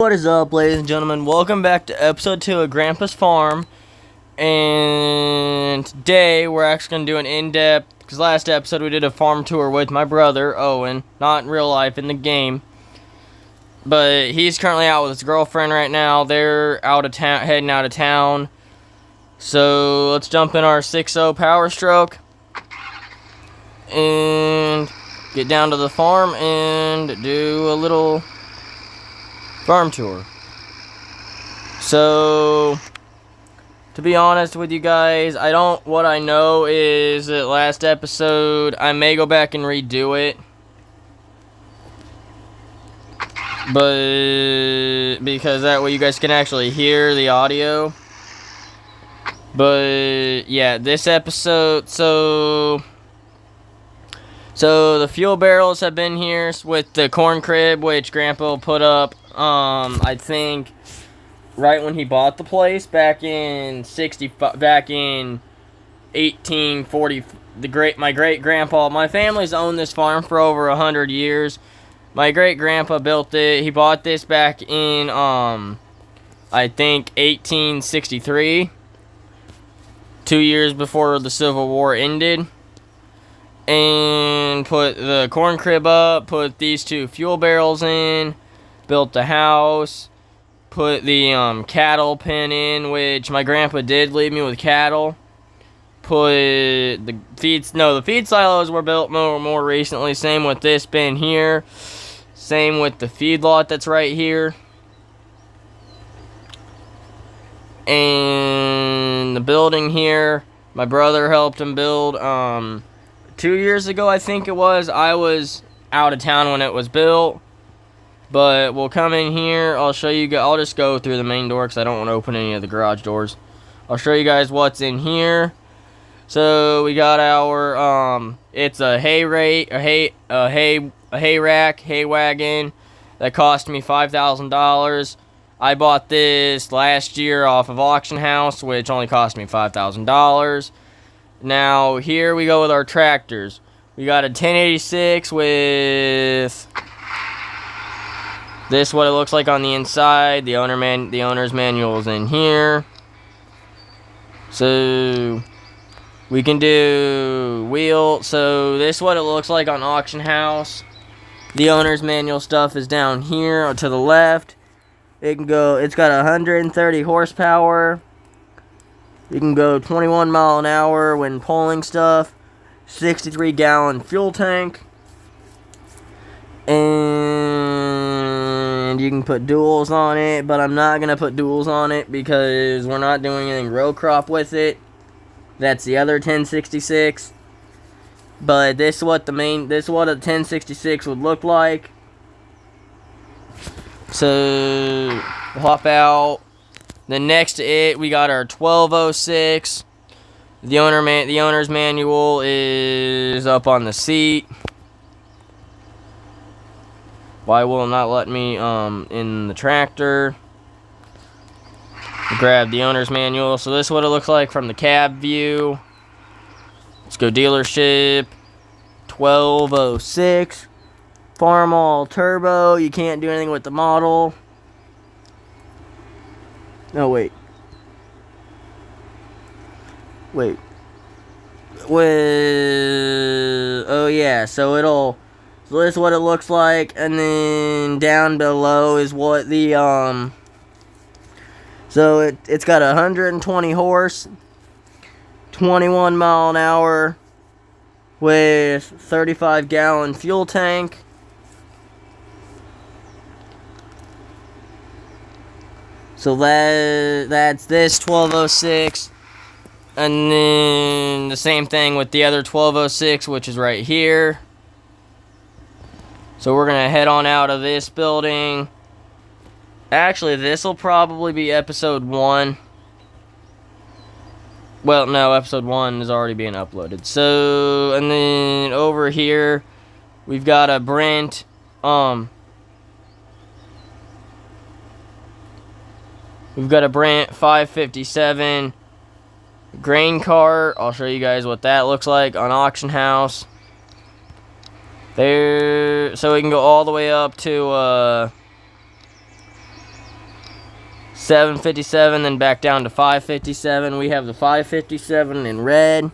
What is up, ladies and gentlemen? Welcome back to episode 2 of Grandpa's Farm. And today we're actually going to do an in-depth, because last episode we did a farm tour with my brother, Owen. Not in real life, in the game. But he's currently out with his girlfriend right now. They're out of town, heading out of town. So let's jump in our 6.0 Power Stroke. And get down to the farm and do a little farm tour. So, to be honest with you guys, what I know is that last episode, I may go back and redo it. But, because that way you guys can actually hear the audio. But, yeah, this episode, so the fuel barrels have been here with the corn crib, which Grandpa put up, I think, right when he bought the place, back in 1840. My great-grandpa, my family's owned this farm for over 100 years. My great-grandpa built it. He bought this back in, I think, 1863, 2 years before the Civil War ended. And put the corn crib up, put these two fuel barrels in, built the house, put the cattle pen in, which my grandpa did leave me with cattle. Put the feed silos were built more recently. Same with this bin here. Same with the feedlot that's right here. And the building here, my brother helped him build 2 years ago, I think it was. I was out of town when it was built. But we'll come in here. I'll show you guys. I'll just go through the main door because I don't want to open any of the garage doors. I'll show you guys what's in here. So we got our it's a hay wagon that cost me $5,000. I bought this last year off of auction house, which only cost me $5,000. Now, here we go with our tractors. We got a 1086 with this, what it looks like on the inside. The owner's manual is in here. So, we can do wheel. So, this is what it looks like on auction house. The owner's manual stuff is down here to the left. It's got 130 horsepower. You can go 21 mile an hour when pulling stuff. 63-gallon fuel tank. And you can put duals on it, but I'm not going to put duals on it because we're not doing anything row crop with it. That's the other 1066. But this is what a 1066 would look like. So, we'll hop out. Then next to it, we got our 1206. The owner's manual is up on the seat. Why will it not let me in the tractor? Grab the owner's manual. So this is what it looks like from the cab view. Let's go dealership. 1206. Farmall Turbo. You can't do anything with the model. No, wait. Oh yeah, so this is what it looks like, and then down below is what the, so it's got 120 horse, 21 mile an hour, with 35-gallon fuel tank. So that's this 1206. And then the same thing with the other 1206, which is right here. So we're going to head on out of this building. Actually, this will probably be episode 1. Well, no, episode 1 is already being uploaded. So, and then over here, we've got a Brent, we've got a Brent 557 grain cart. I'll show you guys what that looks like on auction house. There, so we can go all the way up to 757, then back down to 557. We have the 557 in red.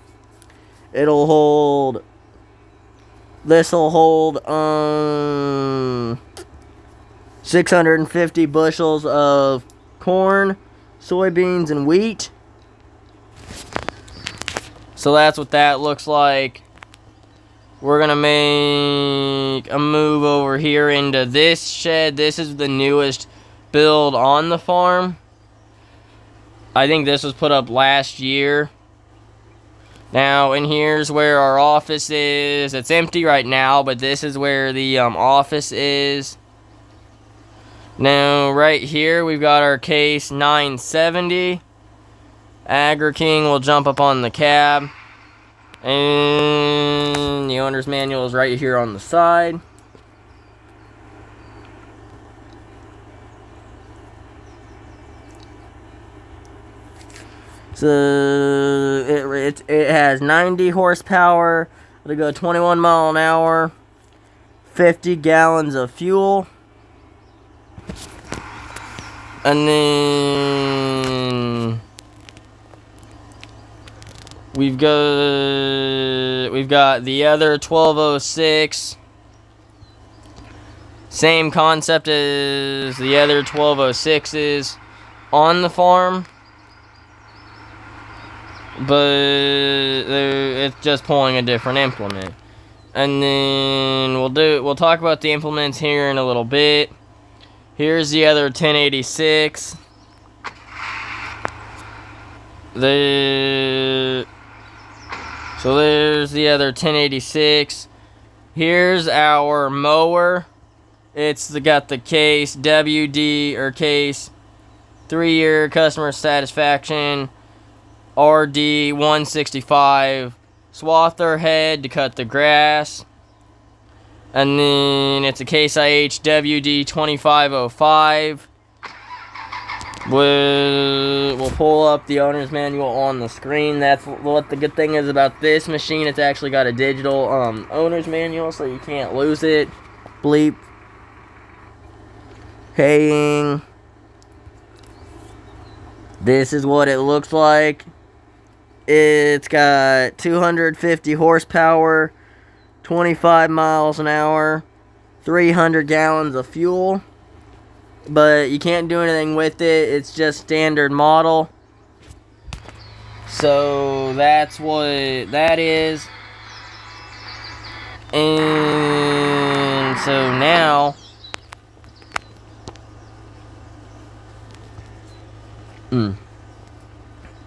It'll hold. This will hold 650 bushels of corn, soybeans, and wheat. So that's what that looks like. We're gonna make a move over here into this shed. This is the newest build on the farm. I think this was put up last year. Now, and here's where our office is. It's empty right now, but this is where the office is. Now, right here, we've got our case 970. Agri King will jump up on the cab. And the owner's manual is right here on the side. So it has 90 horsepower. It'll go 21 mile an hour. 50 gallons of fuel. And then we've got the other 1206. Same concept as the other 1206s on the farm, but it's just pulling a different implement. And then we'll talk about the implements here in a little bit. Here's the other 1086. So there's the other 1086. Here's our mower. It's got the case WD or case 3-year customer satisfaction RD 165 swather head to cut the grass. And then it's a Case IH WD 2505. We'll pull up the owner's manual on the screen. That's what the good thing is about this machine. It's actually got a digital owner's manual, so you can't lose it. Bleep. Haying. This is what it looks like. It's got 250 horsepower, 25 miles an hour, 300 gallons of fuel. But you can't do anything with it. It's just standard model. So that's what that is. And so now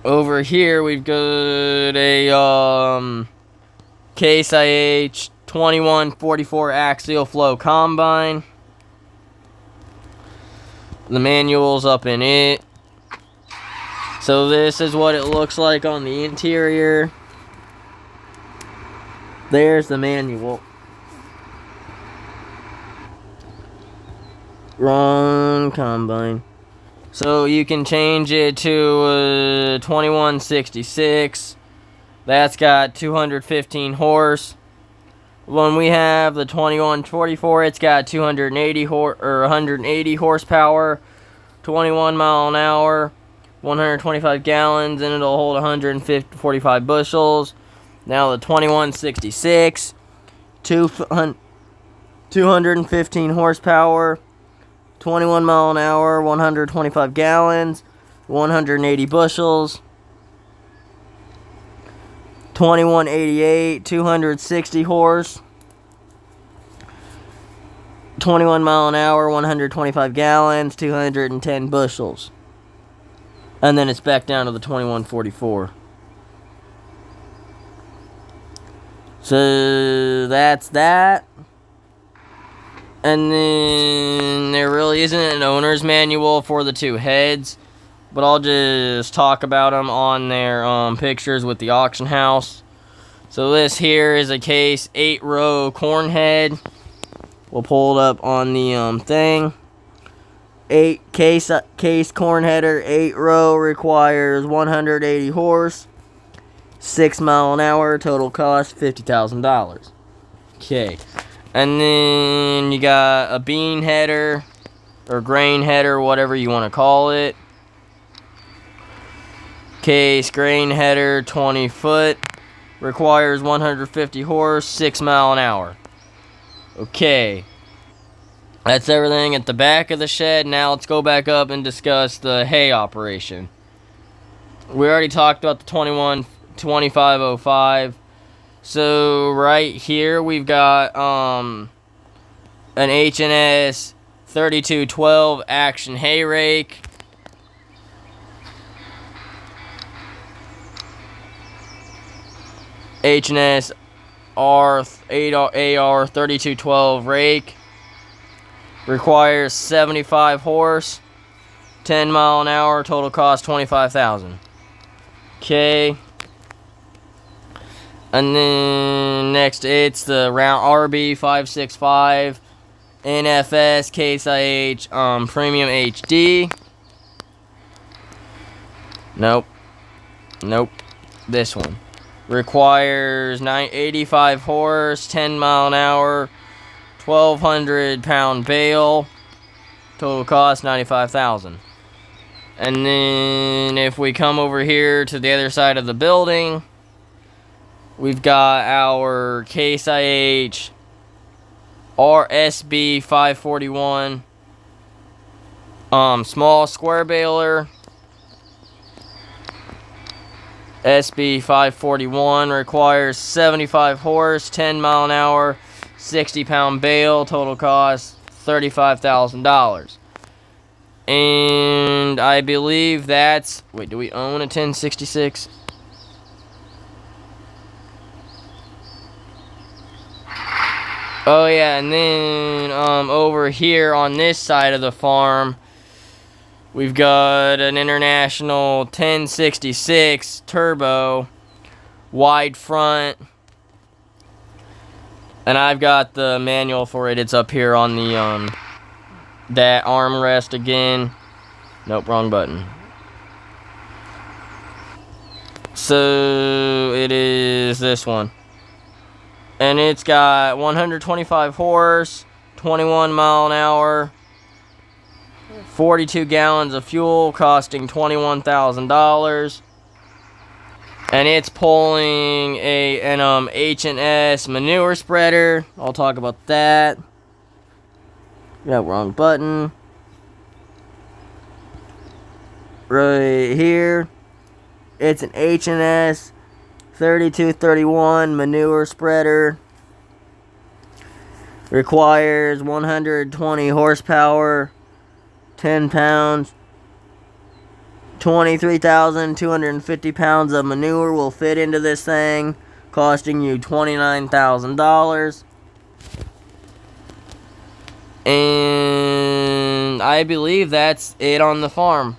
over here we've got a Case IH 2144 axial flow combine. The manual's up in it. So this is what it looks like on the interior. There's the manual. Wrong combine. So you can change it to 2166. That's got 215 horse. When we have the 2144, it's got 180 horsepower, 21 mile an hour, 125 gallons, and it'll hold 145 bushels. Now the 2166, 215 horsepower, 21 mile an hour, 125 gallons, 180 bushels. 2188, 260 horse, 21 mile an hour, 125 gallons, 210 bushels. And then it's back down to the 2144. So that's that. And then there really isn't an owner's manual for the two heads, but I'll just talk about them on their pictures with the auction house. So this here is a Case 8-row corn head. We'll pull it up on the thing. Case corn header, 8-row, requires 180 horse, 6 mile an hour, total cost $50,000. Okay. And then you got a bean header, or grain header, whatever you want to call it. Case grain header, 20 foot. Requires 150 horse, 6 mile an hour. Okay. That's everything at the back of the shed. Now let's go back up and discuss the hay operation. We already talked about the 2505. So right here we've got an H&S 3212 action hay rake. H&S AR 3212 rake. Requires 75 horse, 10 mile an hour, total cost $25,000. Okay. And then next it's the round RB 565 NFS Case IH Premium HD. Nope. This one requires 85 horse, 10 mile an hour, 1,200 pound bale. Total cost $95,000. And then if we come over here to the other side of the building, we've got our Case IH RSB 541 small square baler. SB 541 requires 75 horse, 10 mile an hour, 60 pound bale. Total cost $35,000. And I believe that's... Wait, do we own a 1066? Oh yeah, and then over here on this side of the farm, we've got an International 1066 turbo, wide front, and I've got the manual for it. It's up here on the that armrest again. Nope, wrong button. So it is this one. And it's got 125 horse, 21 mile an hour, 42 gallons of fuel, costing $21,000. And it's pulling an H&S manure spreader. I'll talk about that. Yeah, wrong button. Right here. It's an H&S 3231 manure spreader. Requires 120 horsepower, 10 pounds. 23,250 pounds of manure will fit into this thing, costing you $29,000. And I believe that's it on the farm.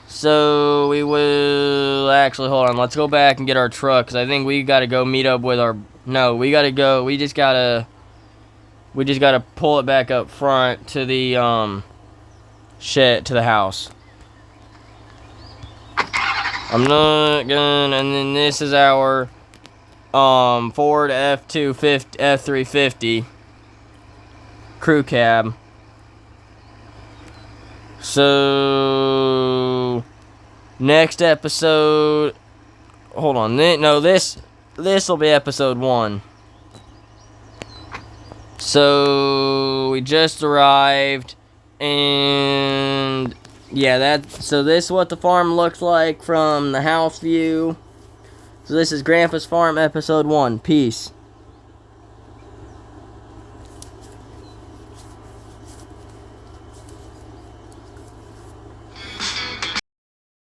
So we will actually, hold on, let's go back and get our truck, because I think we got to go meet up with our, no, we got to go, we just got to pull it back up front to the shed, to the house. I'm not gonna, and then this is our Ford F350 crew cab. So next episode, hold on, no, this will be episode 1. So we just arrived, and yeah, so this is what the farm looks like from the house view. So this is Grandpa's Farm episode 1. Peace.